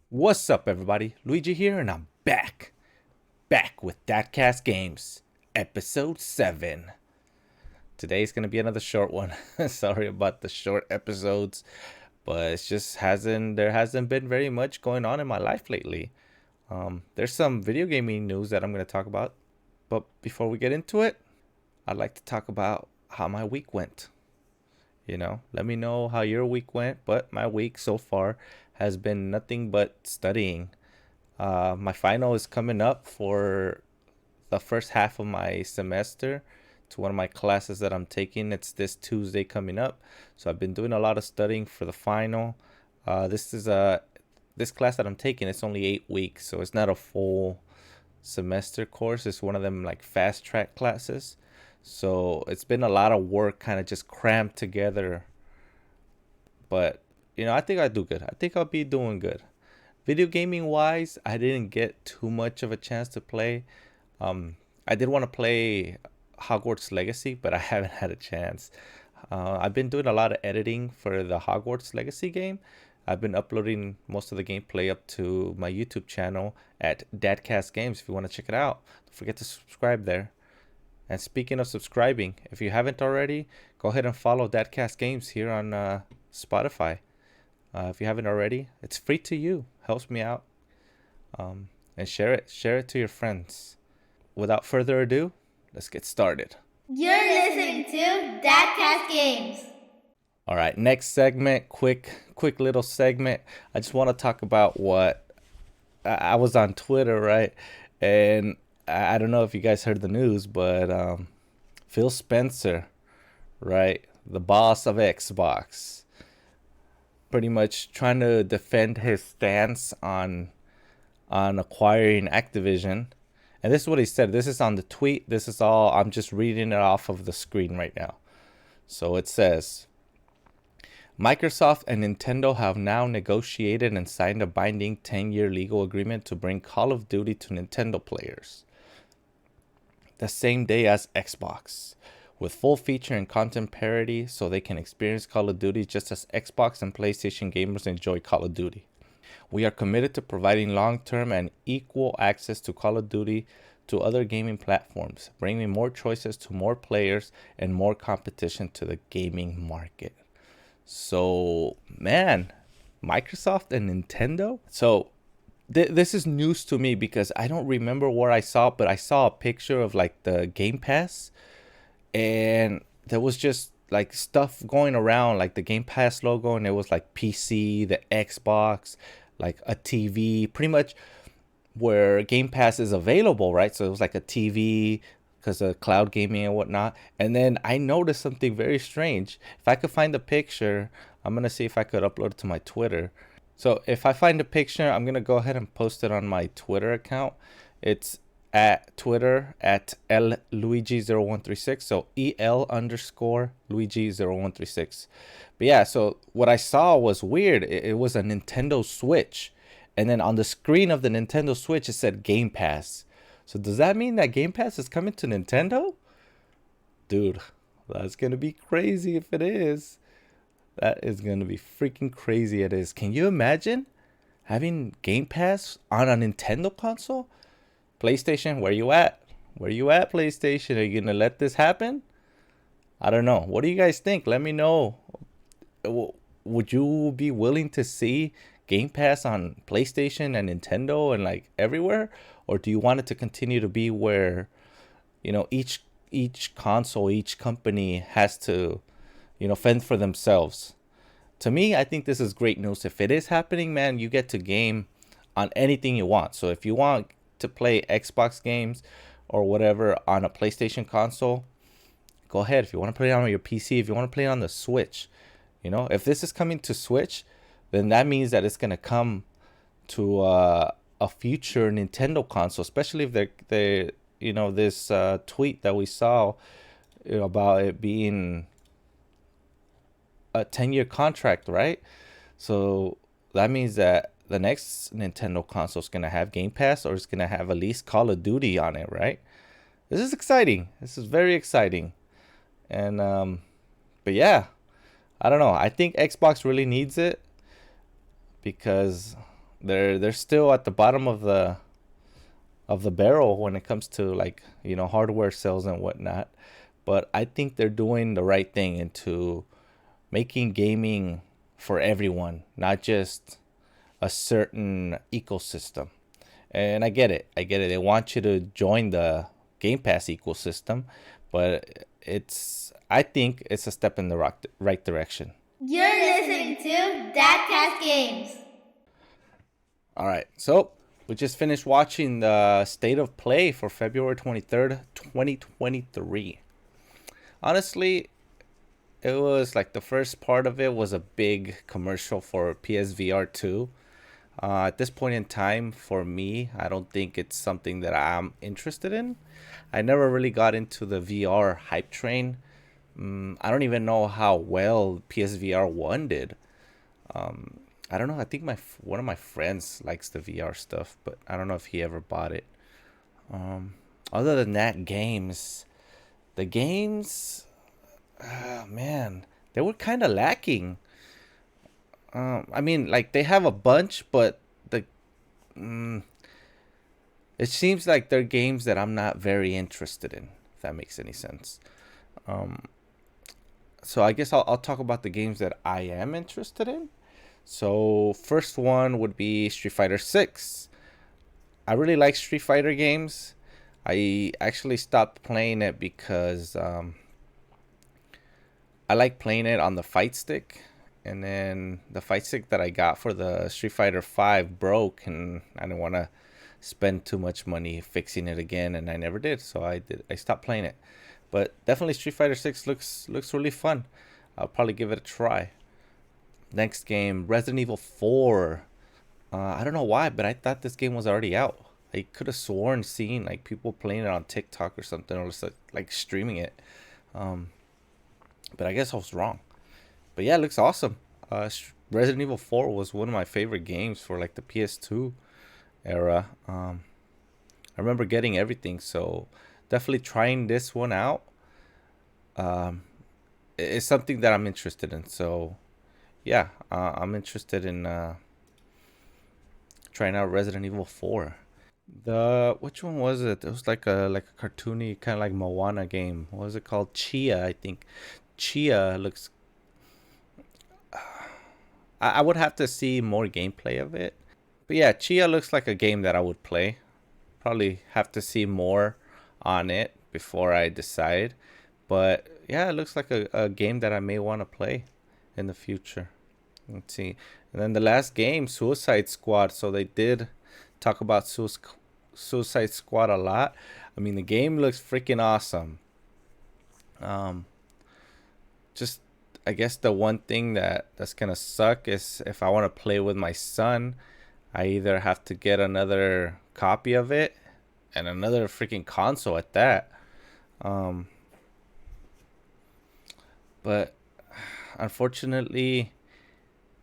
What's up, everybody? Luigi here, and I'm back with Dadcast Games, episode 7. Today's gonna be another short one. Sorry about the short episodes, but it's just there hasn't been very much going on in my life lately. There's some video gaming news that I'm gonna talk about, but before we get into it, I'd like to talk about how my week went. Let me know how your week went, but my week so far has been nothing but studying. My final is coming up for the first half of my semester to one of my classes that I'm taking. It's this Tuesday coming up, so I've been doing a lot of studying for the final. This class that I'm taking. It's only 8 weeks, so it's not a full semester course. It's one of them like fast track classes. So it's been a lot of work, kind of just crammed together. But I think I do good. I think I'll be doing good. Video gaming wise, I didn't get too much of a chance to play. I did want to play Hogwarts Legacy, but I haven't had a chance. I've been doing a lot of editing for the Hogwarts Legacy game. I've been uploading most of the gameplay up to my YouTube channel at Dadcast Games. If you want to check it out, don't forget to subscribe there. And speaking of subscribing, if you haven't already, go ahead and follow Dadcast Games here on Spotify. If you haven't already, it's free to you. Helps me out. And share it. Share it to your friends. Without further ado, let's get started. You're listening to Dadcast Games. All right, next segment, quick little segment. I just want to talk about what I was on Twitter, right? And I don't know if you guys heard the news, but Phil Spencer, right, the boss of Xbox, pretty much trying to defend his stance on acquiring Activision. And this is what he said. This is on the tweet. This is all, I'm just reading it off of the screen right now. So it says, Microsoft and Nintendo have now negotiated and signed a binding 10-year legal agreement to bring Call of Duty to Nintendo players the same day as Xbox, with full feature and content parity so they can experience Call of Duty just as Xbox and PlayStation gamers enjoy Call of Duty. We are committed to providing long-term and equal access to Call of Duty to other gaming platforms, bringing more choices to more players and more competition to the gaming market. So, man, Microsoft and Nintendo? So, this is news to me because I don't remember where I saw it, but I saw a picture of like the Gamepass, and there was just like stuff going around, like the Gamepass logo, and it was like PC, the Xbox, like a TV, pretty much where Game Pass is available, right? So it was like a TV because of cloud gaming and whatnot. And then I noticed something very strange. If I could find the picture, I'm going to see if I could upload it to my Twitter. So if I find a picture, I'm going to go ahead and post it on my Twitter account. It's at Twitter at LLuigi0136. So EL_Luigi0136. But yeah, so what I saw was weird. It was a Nintendo Switch. And then on the screen of the Nintendo Switch, it said Game Pass. So does that mean that Game Pass is coming to Nintendo? Dude, that's going to be crazy if it is. That is going to be freaking crazy. It is. Can you imagine having Game Pass on a Nintendo console? PlayStation, where you at? Where you at, PlayStation? Are you going to let this happen? I don't know. What do you guys think? Let me know. Would you be willing to see Game Pass on PlayStation and Nintendo and like everywhere? Or do you want it to continue to be where, each console, each company has to fend for themselves? To me, I think this is great news. If it is happening, man, you get to game on anything you want. So if you want to play Xbox games or whatever on a PlayStation console, go ahead. If you want to play it on your PC, if you want to play it on the Switch, if this is coming to Switch, then that means that it's going to come to a future Nintendo console, especially if they this tweet that we saw about it being a 10-year contract, right? So that means that the next Nintendo console is going to have Game Pass, or it's going to have at least Call of Duty on it, right? This is exciting. This is very exciting. And but yeah, I don't know. I think Xbox really needs it because They're still at the bottom of the barrel when it comes to like hardware sales and whatnot. But I think they're doing the right thing into making gaming for everyone, not just a certain ecosystem. And I get it. I get it. They want you to join the Game Pass ecosystem, but I think it's a step in the right direction. You're listening to Dadcast Games. All right. So, we just finished watching the State of Play for February 23rd, 2023. Honestly, it was like the first part of it was a big commercial for PSVR 2. At this point in time, for me, I don't think it's something that I'm interested in. I never really got into the VR hype train. I don't even know how well PSVR 1 did. I don't know. I think one of my friends likes the VR stuff, but I don't know if he ever bought it. Other than that, the games, man, they were kind of lacking. I mean, like they have a bunch, but mm, it seems like they're games that I'm not very interested in. If that makes any sense. Um, so I guess I'll talk about the games that I am interested in. So first one would be Street Fighter 6. I really like Street Fighter games. I actually stopped playing it because I like playing it on the fight stick, and then the fight stick that I got for the Street Fighter 5 broke, and I didn't want to spend too much money fixing it again, and I never did. So I stopped playing it. But definitely Street Fighter 6 looks really fun. I'll probably give it a try. Next game, Resident Evil 4. I don't know why, but I thought this game was already out. I could have sworn seeing like people playing it on TikTok or something, or just like streaming it. Um, but I guess I was wrong. But yeah, it looks awesome. Resident Evil 4 was one of my favorite games for like the PS2 era. I remember getting everything, so definitely trying this one out. Um, it's something that I'm interested in. So yeah, I'm interested in trying out Resident Evil 4. The which one was it? It was like a cartoony kind of like Moana game. What was it called? Chia, I think. Chia looks. I would have to see more gameplay of it. But yeah, Chia looks like a game that I would play. Probably have to see more on it before I decide. But yeah, it looks like a game that I may want to play in the future. Let's see. And then the last game, Suicide Squad. So they did talk about Suicide Squad a lot. I mean, the game looks freaking awesome. Um, just I guess the one thing that's gonna suck is if I want to play with my son, I either have to get another copy of it and another freaking console at that. Um, but unfortunately,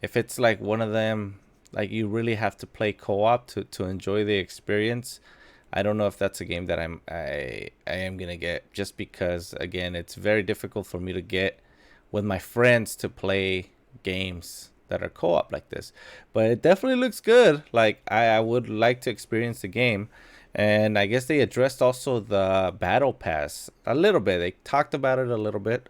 if it's like one of them, like you really have to play co-op to enjoy the experience. I don't know if that's a game that I am gonna get, just because again it's very difficult for me to get with my friends to play games that are co-op like this. But it definitely looks good. Like I would like to experience the game. And I guess they addressed also the battle pass a little bit. They talked about it a little bit.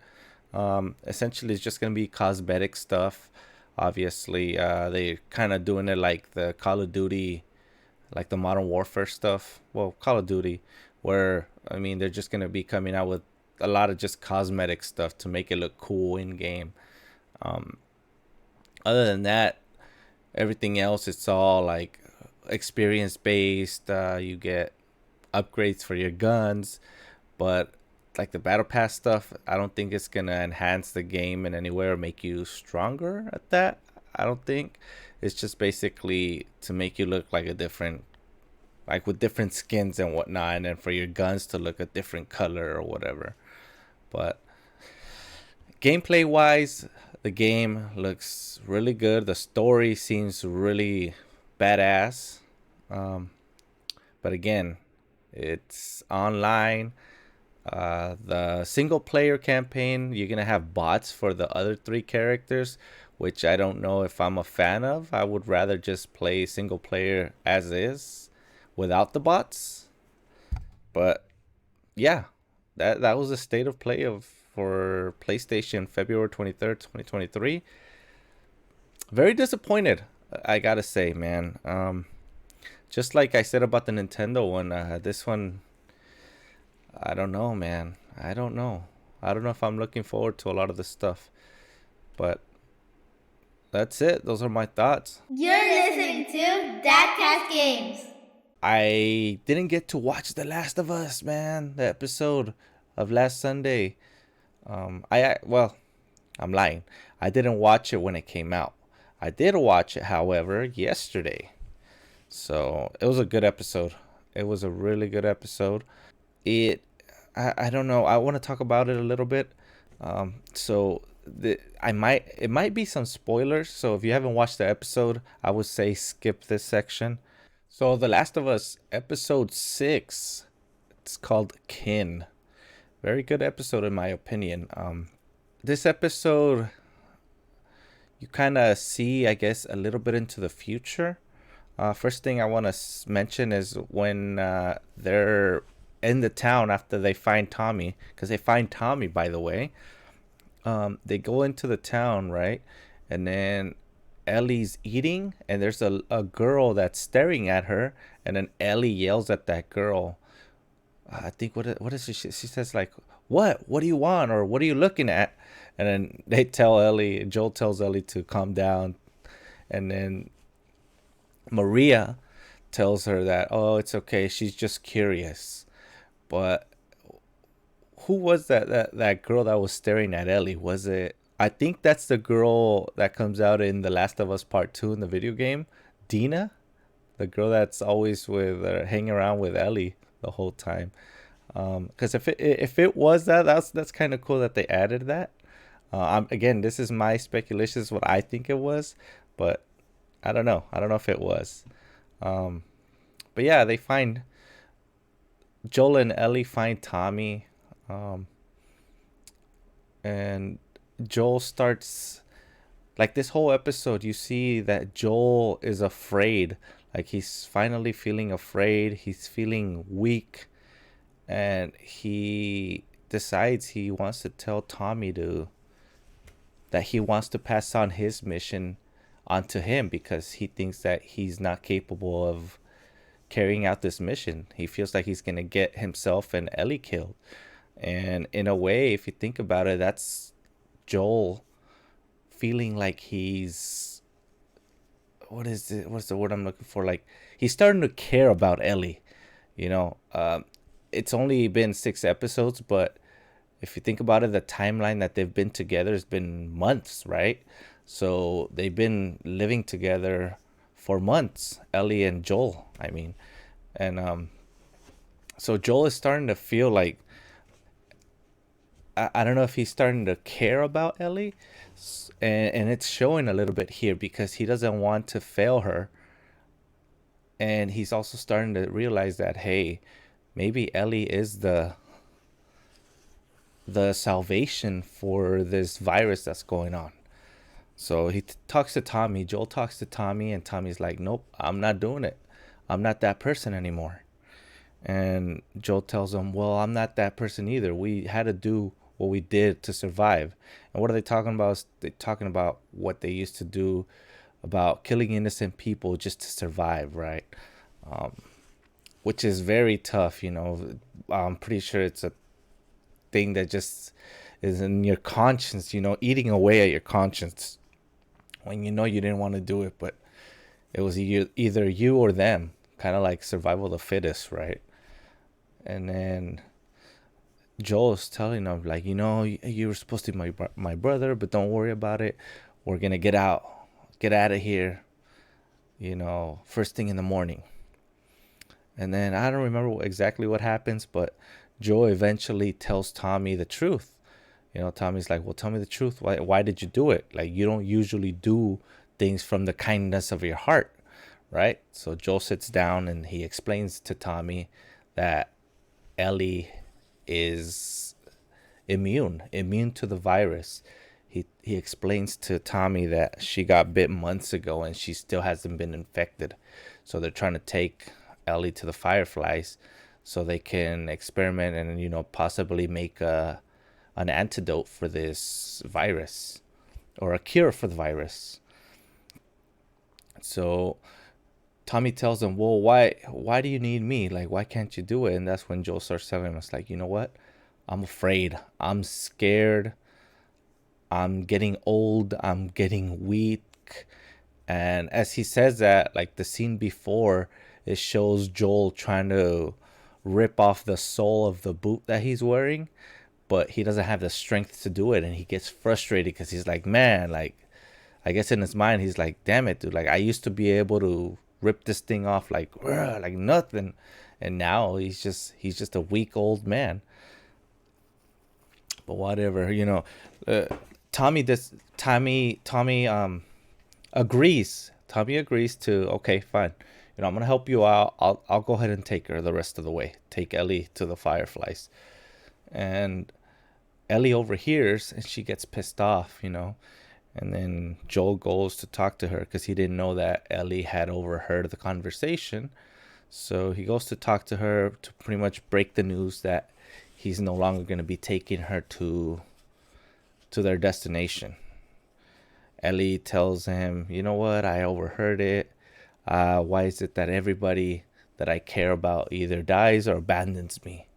Essentially, it's just gonna be cosmetic stuff. Obviously, they kind of doing it like the Call of Duty, like the Modern Warfare stuff. Well, Call of Duty, where I mean they're just gonna be coming out with a lot of just cosmetic stuff to make it look cool in game. Um, Other than that, everything else it's all like experience based. You get upgrades for your guns, but like the battle pass stuff, I don't think it's gonna enhance the game in any way or make you stronger at that. I don't think. It's just basically to make you look like a different, like with different skins and whatnot, and then for your guns to look a different color or whatever. But gameplay wise, the game looks really good. The story seems really badass. Um, but again, it's online. The single player campaign, you're gonna have bots for the other three characters, which I don't know if I'm a fan of. I would rather just play single player as is without the bots. But yeah, that was the state of play of for PlayStation February 23rd, 2023. Very disappointed, I gotta say, man. Just like I said about the Nintendo one, this one, I don't know, man. I don't know. I don't know if I'm looking forward to a lot of this stuff. But that's it. Those are my thoughts. You're listening to Dadcast Games. I didn't get to watch The Last of Us, man. The episode of last Sunday. Well, I'm lying. I didn't watch it when it came out. I did watch it, however, yesterday. So it was a good episode. It was a really good episode. I don't know. I want to talk about it a little bit. It might be some spoilers. So if you haven't watched the episode, I would say skip this section. So The Last of Us episode 6. It's called Kin. Very good episode in my opinion. This episode, you kind of see, I guess, a little bit into the future. First thing I want to mention is when they're in the town after they find Tommy, because they find Tommy, by the way. They go into the town, right? And then Ellie's eating, and there's a girl that's staring at her, and then Ellie yells at that girl. I think what is she says like, what do you want, or what are you looking at? And then Joel tells Ellie to calm down, and then Maria tells her that, oh, it's okay, she's just curious. But who was that girl that was staring at Ellie? Was it, I think that's the girl that comes out in The Last of Us Part 2 in the video game, Dina, the girl that's always hanging around with Ellie the whole time. Because if it was that's kind of cool that they added that. Again, this is my speculation, this is what I think it was, but I don't know if it was. But yeah, they find Joel and Ellie find Tommy, and Joel starts, like, this whole episode you see that Joel is afraid, like he's finally feeling afraid, he's feeling weak, and he decides he wants to tell Tommy that he wants to pass on his mission onto him because he thinks that he's not capable of carrying out this mission. He feels like he's going to get himself and Ellie killed. And in a way, if you think about it, that's Joel feeling like he's, what's the word I'm looking for? Like, he's starting to care about Ellie, you know. It's only been 6 episodes, but if you think about it, the timeline that they've been together has been months, right? So they've been living together for months, Ellie and Joel, I mean. And so Joel is starting to feel like, I don't know if he's starting to care about Ellie, and it's showing a little bit here because he doesn't want to fail her. And he's also starting to realize that, hey, maybe Ellie is the salvation for this virus that's going on. So he talks to Tommy. Joel talks to Tommy, and Tommy's like, nope, I'm not doing it. I'm not that person anymore. And Joel tells him, well, I'm not that person either. We had to do what we did to survive. And what are they talking about? They're talking about what they used to do, about killing innocent people just to survive, right? Which is very tough, you know. I'm pretty sure it's a thing that just is in your conscience, you know, eating away at your conscience when you know you didn't want to do it, but it was either you or them, kind of like survival of the fittest, right? And then Joel's telling him, like, you know, you were supposed to be my brother, but don't worry about it. We're gonna get out of here, you know, first thing in the morning. And then I don't remember exactly what happens, but Joel eventually tells Tommy the truth. You know, Tommy's like, well, tell me the truth. Why did you do it? Like, you don't usually do things from the kindness of your heart, right? So Joel sits down and he explains to Tommy that Ellie is immune to the virus. he explains to Tommy that she got bit months ago and she still hasn't been infected. So they're trying to take Ellie to the Fireflies so they can experiment and possibly make an antidote for this virus or a cure for the virus. So Tommy tells him, "Well, why do you need me? Like, why can't you do it?" And that's when Joel starts telling him, "It's like, you know what? I'm afraid. I'm scared. I'm getting old. I'm getting weak." And as he says that, like the scene before, it shows Joel trying to rip off the sole of the boot that he's wearing, but he doesn't have the strength to do it, and he gets frustrated because he's like, man, like, I guess in his mind he's like, damn it, dude, like I used to be able to rip this thing off like nothing, and now he's just a weak old man. But whatever, uh, Tommy agrees. Tommy agrees to, okay, fine. I'm gonna help you out. I'll go ahead and take her the rest of the way. Take Ellie to the Fireflies. And Ellie overhears and she gets pissed off. And then Joel goes to talk to her because he didn't know that Ellie had overheard the conversation. So he goes to talk to her to pretty much break the news that he's no longer going to be taking her to their destination. Ellie tells him, "You know what? I overheard it. Why is it that everybody that I care about either dies or abandons me?"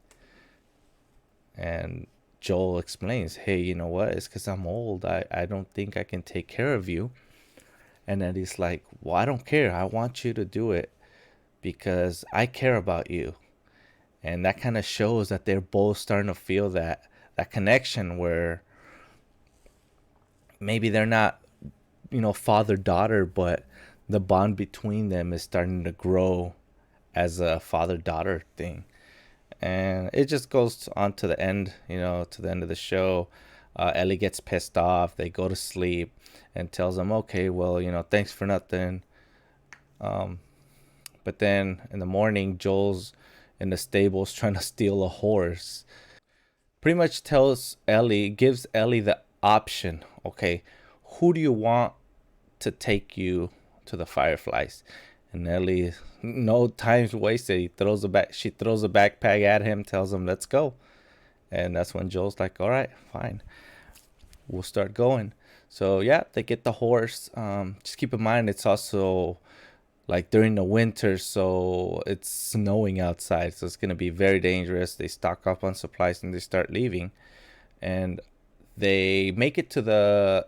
And Joel explains, "Hey, you know what? It's because I'm old. I don't think I can take care of you." And then he's like, "Well, I don't care. I want you to do it because I care about you." And that kind of shows that they're both starting to feel that connection where maybe they're not, father daughter, but the bond between them is starting to grow as a father daughter thing. And it just goes on to the end, to the end of the show. Ellie gets pissed off. They go to sleep and tells them, "Okay, well, thanks for nothing." But then in the morning, Joel's in the stables trying to steal a horse. Pretty much gives Ellie the option. Okay, who do you want to take you to the Fireflies? And Ellie, no time's wasted. She throws a backpack at him, tells him, "Let's go." And that's when Joel's like, "All right, fine, we'll start going." So yeah, they get the horse. Just keep in mind, it's also like during the winter, so it's snowing outside, so it's gonna be very dangerous. They stock up on supplies and they start leaving, and they make it to the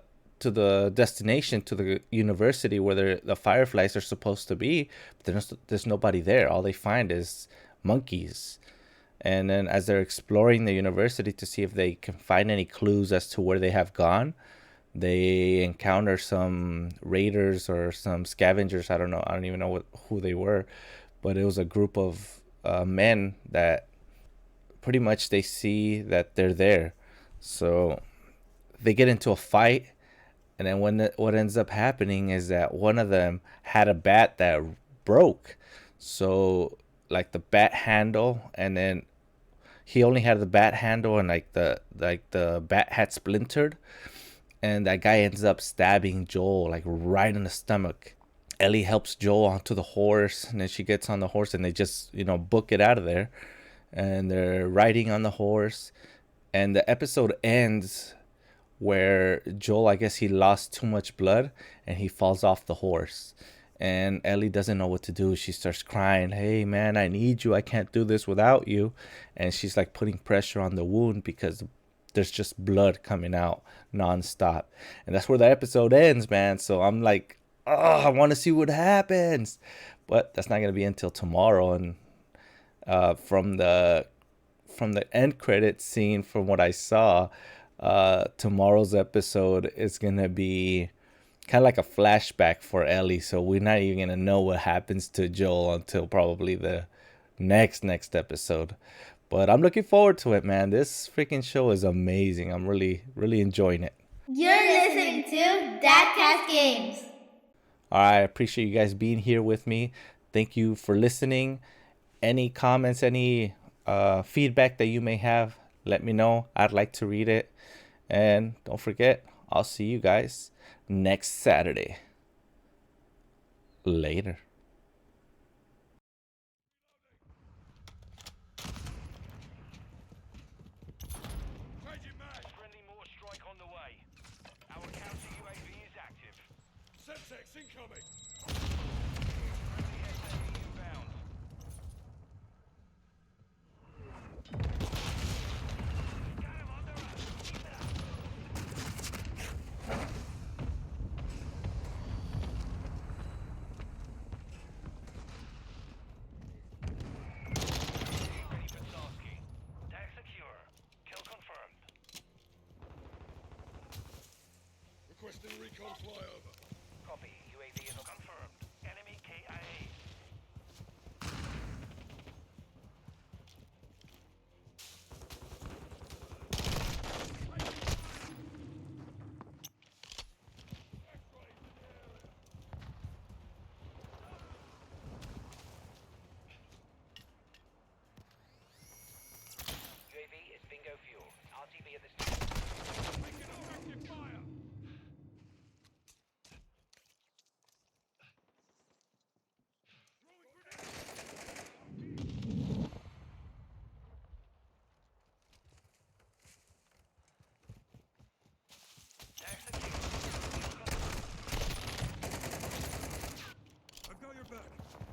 destination, to the university where the Fireflies are supposed to be. But there's nobody there. All they find is monkeys. And then as they're exploring the university to see if they can find any clues as to where they have gone, they encounter some raiders or some scavengers. I don't know. I don't even know who they were, but it was a group of men that pretty much they see that they're there. So they get into a fight, and then what ends up happening is that one of them had a bat that broke. So like the bat handle, and then he only had the bat handle, and the bat had splintered, and that guy ends up stabbing Joel like right in the stomach. Ellie helps Joel onto the horse, and then she gets on the horse, and they just book it out of there, and they're riding on the horse, and the episode ends where Joel, I guess he lost too much blood and he falls off the horse. And Ellie doesn't know what to do. She starts crying, "Hey man, I need you. I can't do this without you." And she's like putting pressure on the wound because there's just blood coming out nonstop. And that's where the episode ends, man. So I'm like, oh, I want to see what happens. But that's not going to be until tomorrow. And from the end credit scene, from what I saw, tomorrow's episode is gonna be kind of like a flashback for Ellie, so we're not even gonna know what happens to Joel until probably the next episode. But I'm looking forward to it, man. This freaking show is amazing. I'm really enjoying it. You're listening to Dadcast Games. All right, I appreciate you guys being here with me. Thank you for listening. Any comments, any feedback that you may have, let me know. I'd like to read it. And don't forget, I'll see you guys next Saturday. Later. Friendly mortar strike on the way. Our counter UAV is active. Semtex incoming! Friendly SAE inbound. Got him on the run. Keep it up. Ready for tasking. Tag secure. Kill confirmed. Requesting recon flyover. Copy. UAV is confirmed. Enemy KIA. UAV is bingo fuel. RTB at this time. Making effective fire! Throwing grenade! Tag secure. I've got your back.